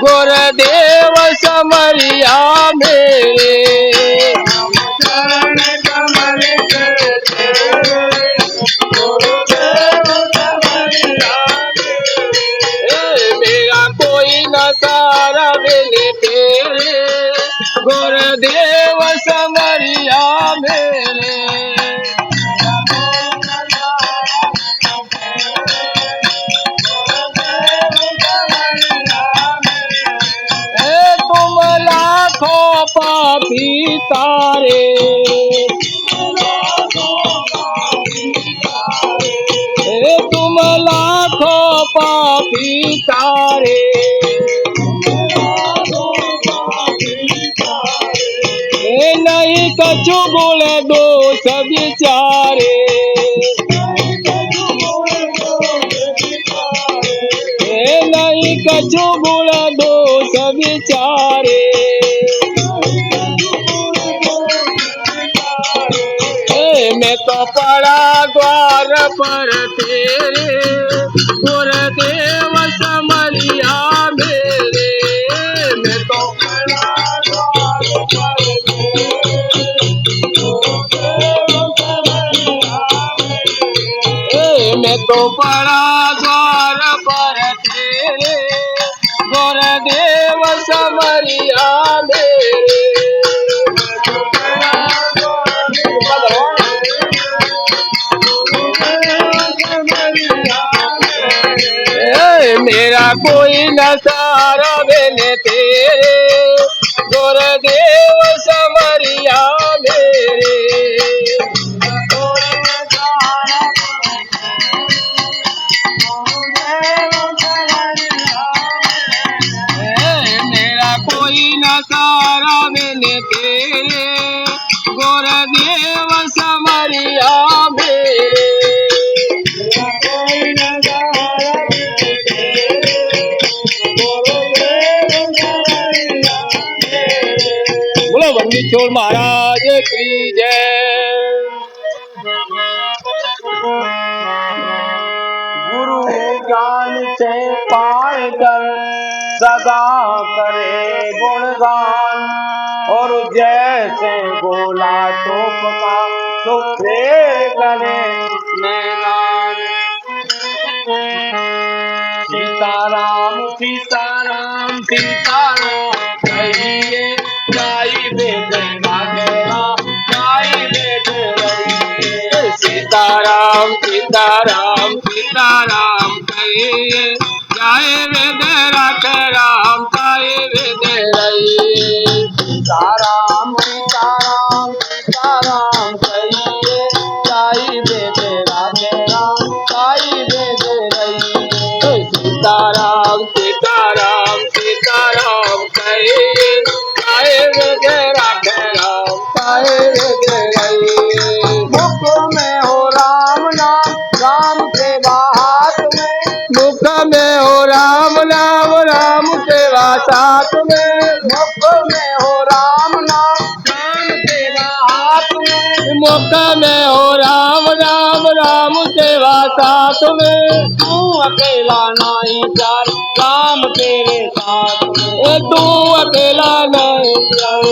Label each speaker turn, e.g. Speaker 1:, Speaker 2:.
Speaker 1: गुरुदेव समरिया मेरे
Speaker 2: चरण कमल के तेरे गुरुदेव समरिया
Speaker 1: मेरा कोई न सारा मिले तेरे गुरुदेव समरिया मेरे तुम लाखों पापी तारे तुम लाखों पापी तारे नहीं कछु गुण दोष विचारे नहीं कछु गुण दोष विचारे मैं तो पड़ा द्वार पर तेरे गुरुदेव समरिया मेरे मैं तो पड़ा द्वार पर मैं तो पड़ा द्वार पर तेरे गुरुदेव समरिया मेरे मेरा कोई न सारा बिन तेरे गुरुदेव समरिया मेरे मेरा कोई न सारा बिन तेरे गुरुदेव समरिया मेरे बोलो बंदी छोड़ महाराज की जय।
Speaker 2: गुरु ज्ञान से पाए कर सदा करे गुणगान और जैसे गोला तोप का तो फेर करे मैदान। सीताराम सीताराम सीताराम कहिए गाई वेद राम गाई वेद रहिए।
Speaker 1: सीताराम सीताराम सीताराम कहिए जाए वेद राख राम जाए वेद रहिए।
Speaker 2: सीताराम सीताराम सीताराम कहिए गाई वेद राम गाई वेद रहिए।
Speaker 1: सीताराम सीताराम सीताराम कहिए जाए वेद राख राम जाए वेद रहिए।
Speaker 2: मुख में हो राम नाम राम सेवा हाथ में
Speaker 1: मुख में हो राम नाम राम सेवा साथ में
Speaker 2: मुख में हो राम नाम राम सेवा हाथ में
Speaker 1: मुख में हो राम नाम राम सेवा साथ में
Speaker 2: तू अकेला नहीं चल राम तेरे साथ में
Speaker 1: तू अकेला नहीं चल